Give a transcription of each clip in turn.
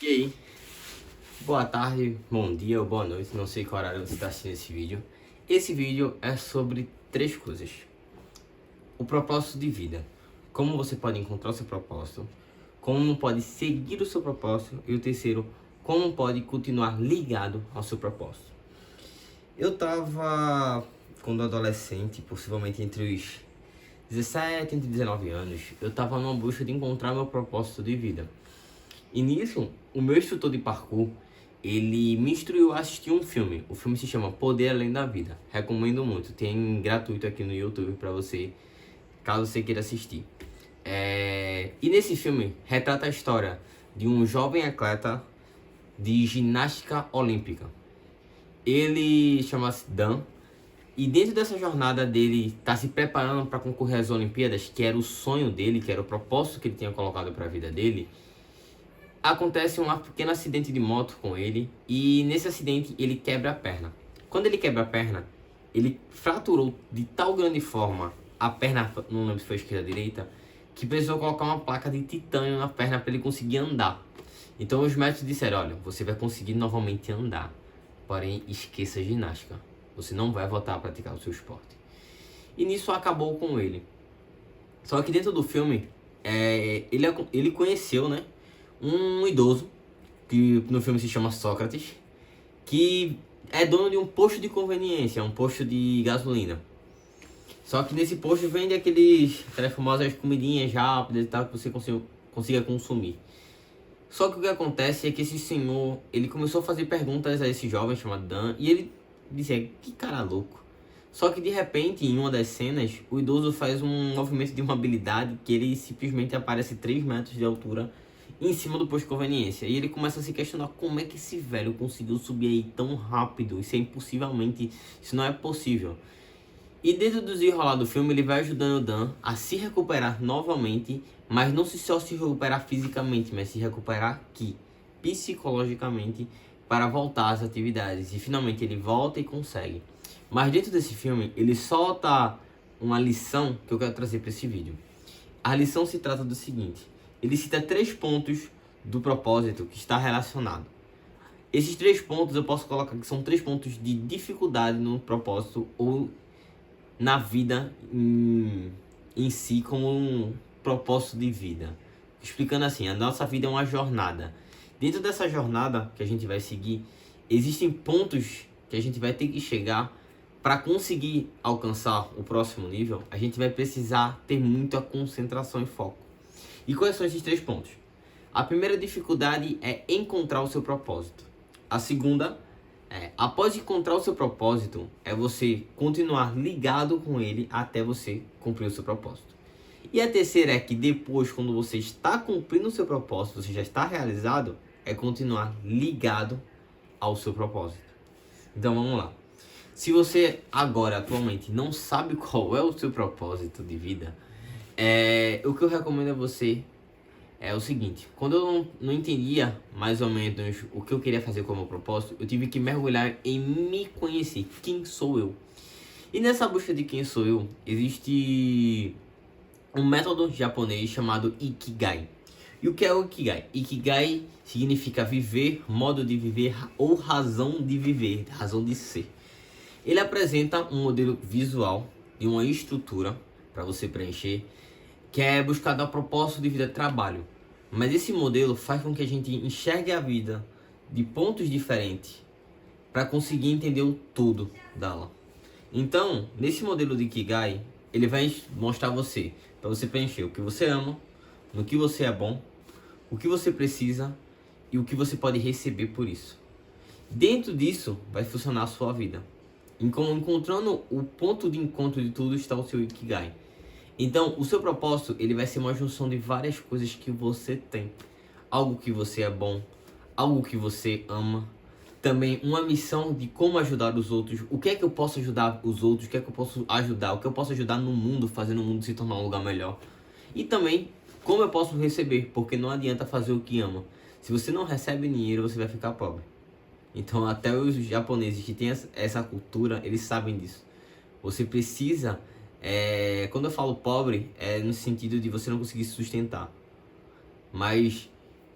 E aí, boa tarde, bom dia ou boa noite, não sei qual horário você está assistindo esse vídeo. Esse vídeo é sobre três coisas: o propósito de vida, como você pode encontrar o seu propósito, como pode seguir o seu propósito, e o terceiro, como pode continuar ligado ao seu propósito. Eu tava, quando adolescente, possivelmente entre os 17 e 19 anos, eu tava numa busca de encontrar meu propósito de vida. E nisso, o meu instrutor de parkour, ele me instruiu a assistir um filme. O filme se chama Poder Além da Vida. Recomendo muito. Tem gratuito aqui no YouTube pra você, caso você queira assistir. E nesse filme, retrata a história de um jovem atleta de ginástica olímpica. Ele chama-se Dan. E dentro dessa jornada dele, tá se preparando para concorrer às Olimpíadas, que era o sonho dele, que era o propósito que ele tinha colocado para a vida dele. Acontece um pequeno acidente de moto com ele, e nesse acidente ele quebra a perna. Quando ele quebra a perna, ele fraturou de tal grande forma a perna, não lembro se foi esquerda ou direita, que precisou colocar uma placa de titânio na perna para ele conseguir andar. Então os médicos disseram: olha, você vai conseguir novamente andar, porém esqueça a ginástica, você não vai voltar a praticar o seu esporte. E nisso acabou com ele. Só que dentro do filme, ele conheceu, né, um idoso, que no filme se chama Sócrates, que é dono de um posto de conveniência, um posto de gasolina. Só que nesse posto vende aquelas famosas comidinhas rápidas e tal, que você consiga consumir. Só que o que acontece é que esse senhor, ele começou a fazer perguntas a esse jovem chamado Dan, e ele dizia: que cara louco. Só que de repente, em uma das cenas, o idoso faz um movimento de uma habilidade que ele simplesmente aparece 3 metros de altura em cima do posto de conveniência. E ele começa a se questionar como é que esse velho conseguiu subir aí tão rápido. Isso é impossivelmente, isso não é possível. E dentro do desenrolar do filme, ele vai ajudando o Dan a se recuperar novamente, mas não só se recuperar fisicamente, mas se recuperar aqui, psicologicamente, para voltar às atividades. E finalmente ele volta e consegue. Mas dentro desse filme, ele solta uma lição que eu quero trazer para esse vídeo. A lição se trata do seguinte: ele cita 3 pontos do propósito que está relacionado. Esses 3 pontos eu posso colocar que são 3 pontos de dificuldade no propósito ou na vida em si, como um propósito de vida. Explicando assim, a nossa vida é uma jornada. Dentro dessa jornada que a gente vai seguir, existem pontos que a gente vai ter que chegar. Para conseguir alcançar o próximo nível, a gente vai precisar ter muita concentração e foco. E quais são esses 3 pontos? A primeira dificuldade é encontrar o seu propósito. A segunda após encontrar o seu propósito, é você continuar ligado com ele até você cumprir o seu propósito. E a terceira é que depois, quando você está cumprindo o seu propósito, você já está realizado, é continuar ligado ao seu propósito. Então vamos lá. Se você agora, atualmente, não sabe qual é o seu propósito de vida, o que eu recomendo a você é o seguinte: quando eu não entendia mais ou menos o que eu queria fazer como propósito, eu tive que mergulhar em me conhecer, quem sou eu. E nessa busca de quem sou eu, existe um método japonês chamado Ikigai. E o que é o Ikigai? Ikigai significa viver, modo de viver ou razão de viver, razão de ser. Ele apresenta um modelo visual de uma estrutura para você preencher, que é buscar dar propósito de vida de trabalho. Mas esse modelo faz com que a gente enxergue a vida de pontos diferentes para conseguir entender o todo dela. Então, nesse modelo de Ikigai, ele vai mostrar você, para você preencher o que você ama, no que você é bom, o que você precisa e o que você pode receber por isso. Dentro disso vai funcionar a sua vida. Encontrando o ponto de encontro de tudo está o seu Ikigai. Então, o seu propósito, ele vai ser uma junção de várias coisas que você tem. Algo que você é bom, algo que você ama, também uma missão de como ajudar os outros, o que é que eu posso ajudar os outros, o que é que eu posso ajudar, o que eu posso ajudar no mundo, fazendo o mundo se tornar um lugar melhor. E também, como eu posso receber, porque não adianta fazer o que ama. Se você não recebe dinheiro, você vai ficar pobre. Então, até os japoneses que têm essa cultura, eles sabem disso. Você precisa... quando eu falo pobre, é no sentido de você não conseguir se sustentar. Mas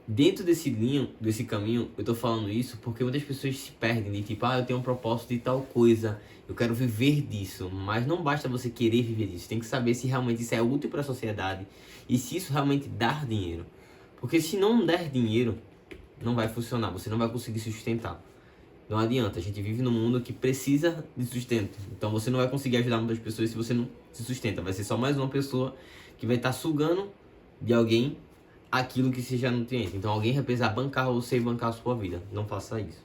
dentro desse caminho, eu tô falando isso porque muitas pessoas se perdem de tipo, eu tenho um propósito de tal coisa, eu quero viver disso. Mas não basta você querer viver disso, tem que saber se realmente isso é útil para a sociedade e se isso realmente dá dinheiro. Porque se não der dinheiro, não vai funcionar, você não vai conseguir se sustentar. Não adianta, a gente vive num mundo que precisa de sustento. Então você não vai conseguir ajudar muitas pessoas se você não se sustenta. Vai ser só mais uma pessoa que vai estar sugando de alguém aquilo que seja nutriente. Então alguém vai precisar bancar você e bancar a sua vida. Não faça isso.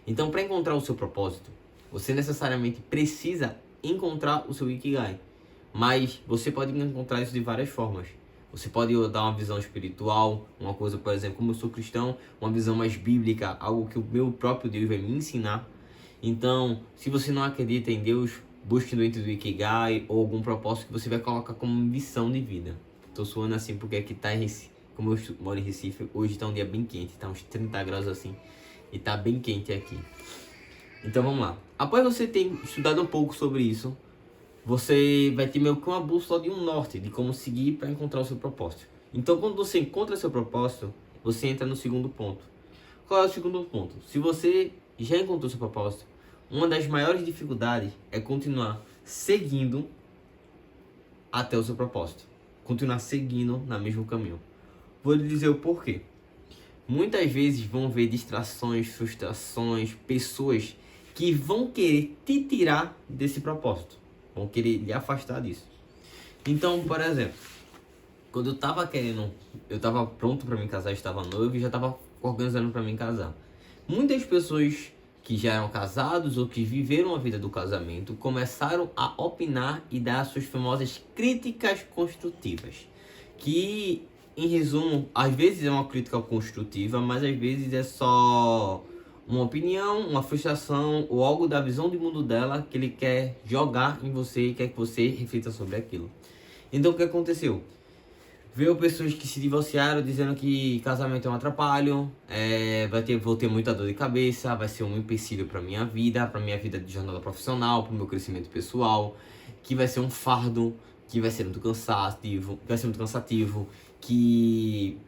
Então, para encontrar o seu propósito, você necessariamente precisa encontrar o seu Ikigai. Mas você pode encontrar isso de várias formas. Você pode dar uma visão espiritual, uma coisa, por exemplo, como eu sou cristão, uma visão mais bíblica, algo que o meu próprio Deus vai me ensinar. Então, se você não acredita em Deus, busque dentro do Ikigai ou algum propósito que você vai colocar como missão de vida. Tô suando assim porque aqui tá em Recife, como eu moro em Recife, hoje tá um dia bem quente, tá uns 30 graus assim, e tá bem quente aqui. Então vamos lá. Após você ter estudado um pouco sobre isso, você vai ter meio que uma bússola de um norte, de como seguir para encontrar o seu propósito. Então, quando você encontra seu propósito, você entra no segundo ponto. Qual é o segundo ponto? Se você já encontrou seu propósito, uma das maiores dificuldades é continuar seguindo até o seu propósito. Continuar seguindo no mesmo caminho. Vou lhe dizer o porquê. Muitas vezes vão ver distrações, frustrações, pessoas que vão querer te tirar desse propósito. Vão querer lhe afastar disso. Então, por exemplo, quando eu tava pronto para me casar, estava noivo e já tava organizando para me casar. Muitas pessoas que já eram casados ou que viveram a vida do casamento começaram a opinar e dar suas famosas críticas construtivas. Que, em resumo, às vezes é uma crítica construtiva, mas às vezes é só uma opinião, uma frustração ou algo da visão de mundo dela que ele quer jogar em você e quer que você reflita sobre aquilo. Então o que aconteceu? Veio pessoas que se divorciaram dizendo que casamento é um atrapalho, vou ter muita dor de cabeça, vai ser um empecilho para minha vida de jornada profissional, para o meu crescimento pessoal, que vai ser um fardo, que vai ser muito cansativo, que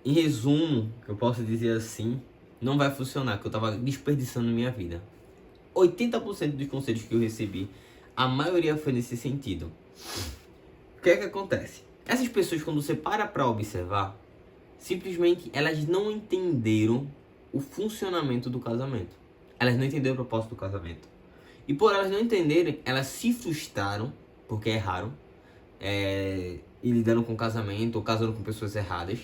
em resumo, eu posso dizer assim, não vai funcionar, que eu tava desperdiçando minha vida. 80% dos conselhos que eu recebi, a maioria foi nesse sentido. O que é que acontece? Essas pessoas, quando você para observar, simplesmente elas não entenderam o funcionamento do casamento. Elas não entenderam o propósito do casamento. E por elas não entenderem, elas se frustraram, porque erraram, e lidando com o casamento, ou casando com pessoas erradas.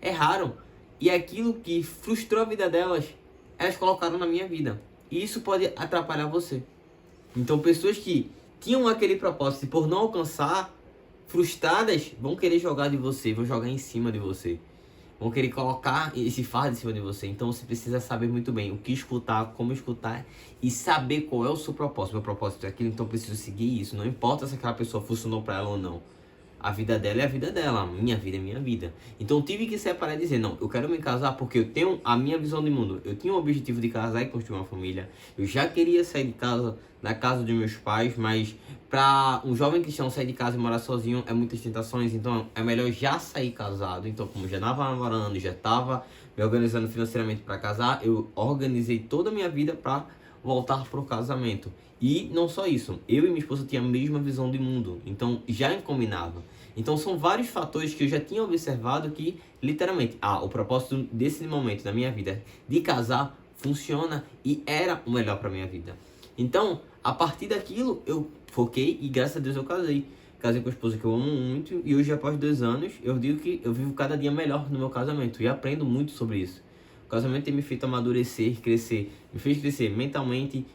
Erraram. E aquilo que frustrou a vida delas, elas colocaram na minha vida. E isso pode atrapalhar você. Então pessoas que tinham aquele propósito e por não alcançar, frustradas, vão querer jogar de você, vão jogar em cima de você. Vão querer colocar esse fardo em cima de você. Então você precisa saber muito bem o que escutar, como escutar e saber qual é o seu propósito. Meu propósito é aquilo, então eu preciso seguir isso. Não importa se aquela pessoa funcionou pra ela ou não. A vida dela é a vida dela, a minha vida é a minha vida. Então eu tive que separar e dizer, não, eu quero me casar porque eu tenho a minha visão de mundo. Eu tinha o objetivo de casar e construir uma família. Eu já queria sair de casa, da casa dos meus pais, mas para um jovem cristão sair de casa e morar sozinho é muitas tentações. Então é melhor já sair casado. Então como já estava namorando, já estava me organizando financeiramente para casar, eu organizei toda a minha vida para voltar pro casamento. E não só isso, eu e minha esposa tínhamos a mesma visão de mundo, então já combinava. Então são vários fatores que eu já tinha observado que, literalmente, o propósito desse momento da minha vida de casar funciona e era o melhor para minha vida. Então, a partir daquilo, eu foquei e graças a Deus eu casei. Casei com a esposa que eu amo muito e hoje, após 2 anos, eu digo que eu vivo cada dia melhor no meu casamento e aprendo muito sobre isso. O casamento tem me feito amadurecer, crescer, me fez crescer mentalmente,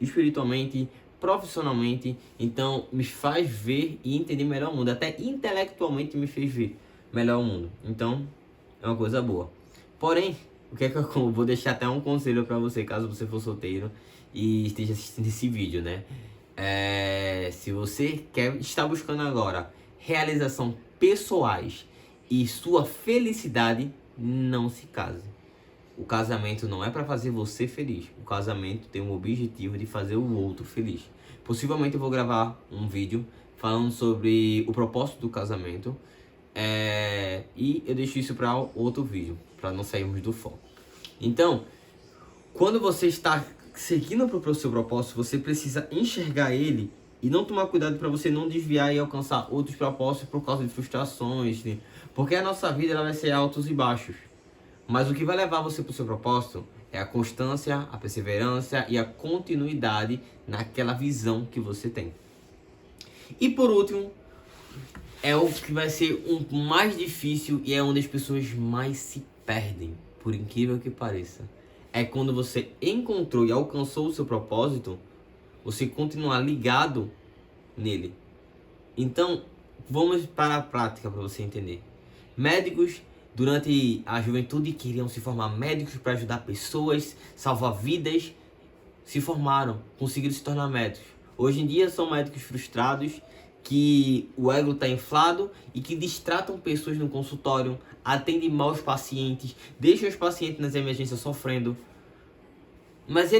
espiritualmente, profissionalmente, então me faz ver e entender melhor o mundo, até intelectualmente me fez ver melhor o mundo, então é uma coisa boa. Porém, o que é que eu vou deixar até um conselho para você, caso você for solteiro e esteja assistindo esse vídeo, né? Se você está buscando agora realização pessoais e sua felicidade, não se case. O casamento não é para fazer você feliz. O casamento tem o objetivo de fazer o outro feliz. Possivelmente eu vou gravar um vídeo falando sobre o propósito do casamento. E eu deixo isso para outro vídeo, para não sairmos do foco. Então, quando você está seguindo para o seu propósito, você precisa enxergar ele e não tomar cuidado para você não desviar e alcançar outros propósitos por causa de frustrações, né? Porque a nossa vida ela vai ser altos e baixos. Mas o que vai levar você para o seu propósito é a constância, a perseverança e a continuidade naquela visão que você tem. E por último, é o que vai ser o mais difícil e é onde as pessoas mais se perdem, por incrível que pareça. É quando você encontrou e alcançou o seu propósito, você continuar ligado nele. Então, vamos para a prática para você entender. Médicos, durante a juventude, queriam se formar médicos para ajudar pessoas, salvar vidas, se formaram, conseguiram se tornar médicos. Hoje em dia são médicos frustrados, que o ego está inflado e que distratam pessoas no consultório, atendem mal os pacientes, deixam os pacientes nas emergências sofrendo. Mas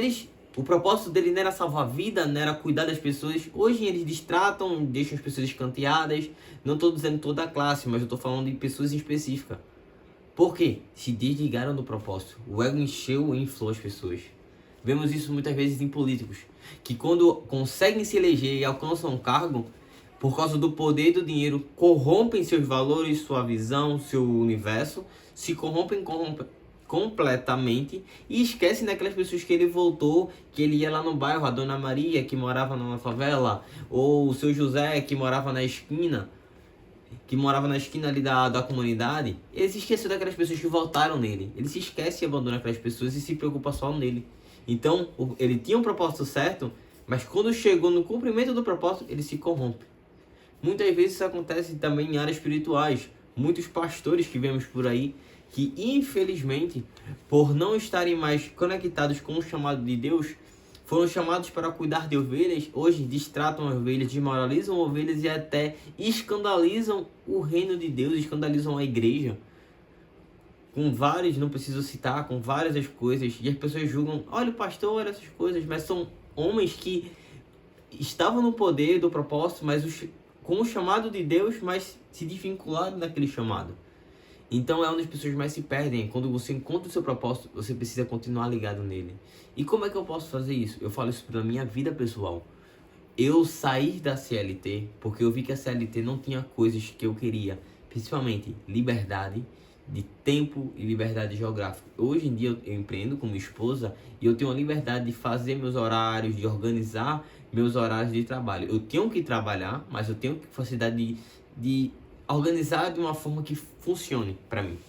o propósito dele não era salvar a vida, não era cuidar das pessoas. Hoje eles distratam, deixam as pessoas escanteadas. Não estou dizendo toda a classe, mas eu estou falando de pessoas específicas. Por quê? Se desligaram do propósito. O ego encheu e inflou as pessoas. Vemos isso muitas vezes em políticos, que quando conseguem se eleger e alcançam um cargo, por causa do poder e do dinheiro, corrompem seus valores, sua visão, seu universo, se corrompem completamente e esquecem daquelas pessoas que ele voltou, que ele ia lá no bairro, a Dona Maria, que morava numa favela, ou o seu José, que morava na esquina, ali da comunidade. Ele se esqueceu daquelas pessoas que votaram nele. Ele se esquece e abandona aquelas pessoas e se preocupa só nele. Então, ele tinha um propósito certo, mas quando chegou no cumprimento do propósito, ele se corrompe. Muitas vezes isso acontece também em áreas espirituais. Muitos pastores que vemos por aí, que infelizmente, por não estarem mais conectados com o chamado de Deus, foram chamados para cuidar de ovelhas, hoje distratam as ovelhas, desmoralizam ovelhas e até escandalizam o reino de Deus, escandalizam a igreja. Com vários, não preciso citar, com várias das coisas, e as pessoas julgam, olha o pastor, olha essas coisas, mas são homens que estavam no poder do propósito, mas com o chamado de Deus, mas se desvincularam daquele chamado. Então é onde as pessoas mais se perdem. Quando você encontra o seu propósito, você precisa continuar ligado nele. E como é que eu posso fazer isso? Eu falo isso pela minha vida pessoal. Eu saí da CLT porque eu vi que a CLT não tinha coisas que eu queria, principalmente liberdade de tempo e liberdade geográfica. Hoje em dia eu empreendo com minha esposa e eu tenho a liberdade de fazer meus horários, de organizar meus horários de trabalho. Eu tenho que trabalhar, mas eu tenho facilidade de organizar de uma forma que funcione para mim,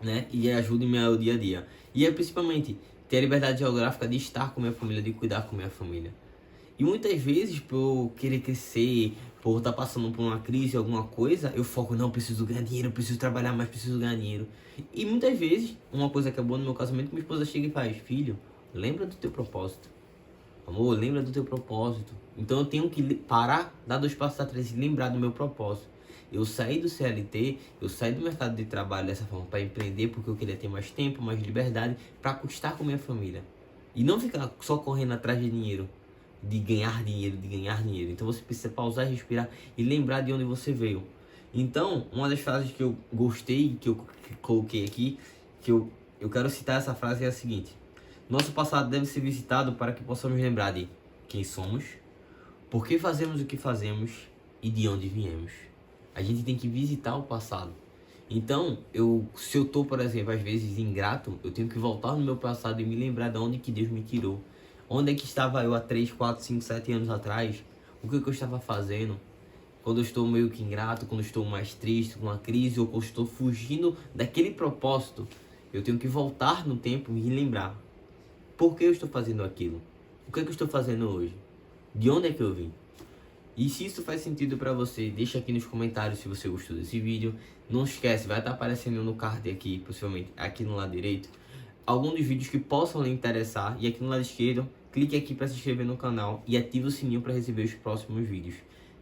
né? E ajude meu dia a dia. E é principalmente ter a liberdade geográfica de estar com minha família, de cuidar com minha família. E muitas vezes, por eu querer crescer, por estar passando por uma crise, alguma coisa, eu foco, não, preciso ganhar dinheiro, preciso trabalhar mais, preciso ganhar dinheiro. E muitas vezes, uma coisa que é boa no meu casamento, minha esposa chega e faz, filho, lembra do teu propósito. Amor, lembra do teu propósito. Então eu tenho que parar, dar 2 passos atrás e lembrar do meu propósito. Eu saí do CLT, eu saí do mercado de trabalho dessa forma para empreender porque eu queria ter mais tempo, mais liberdade para estar com minha família. E não ficar só correndo atrás de dinheiro, de ganhar dinheiro, de ganhar dinheiro. Então você precisa pausar, respirar e lembrar de onde você veio. Então, uma das frases que eu gostei, que eu coloquei aqui, que eu quero citar essa frase é a seguinte: nosso passado deve ser visitado para que possamos lembrar de quem somos, por que fazemos o que fazemos e de onde viemos. A gente tem que visitar o passado. Então, se eu tô, por exemplo, às vezes ingrato, eu tenho que voltar no meu passado e me lembrar de onde que Deus me tirou. Onde é que estava eu há 3, 4, 5, 7 anos atrás? O que eu estava fazendo? Quando eu estou meio que ingrato, quando eu estou mais triste, com uma crise, ou quando eu estou fugindo daquele propósito, eu tenho que voltar no tempo e me lembrar. Por que eu estou fazendo aquilo? O que eu estou fazendo hoje? De onde é que eu vim? E se isso faz sentido pra você, deixa aqui nos comentários se você gostou desse vídeo. Não esquece, vai estar aparecendo no card aqui, possivelmente aqui no lado direito, alguns dos vídeos que possam lhe interessar. E aqui no lado esquerdo, clique aqui para se inscrever no canal e ative o sininho para receber os próximos vídeos.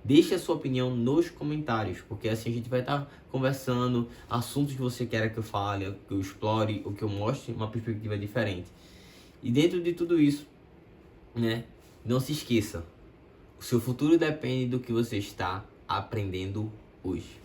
Deixe a sua opinião nos comentários, porque assim a gente vai estar conversando assuntos que você quer que eu fale, que eu explore, ou que eu mostre uma perspectiva diferente. E dentro de tudo isso, né, não se esqueça, o seu futuro depende do que você está aprendendo hoje.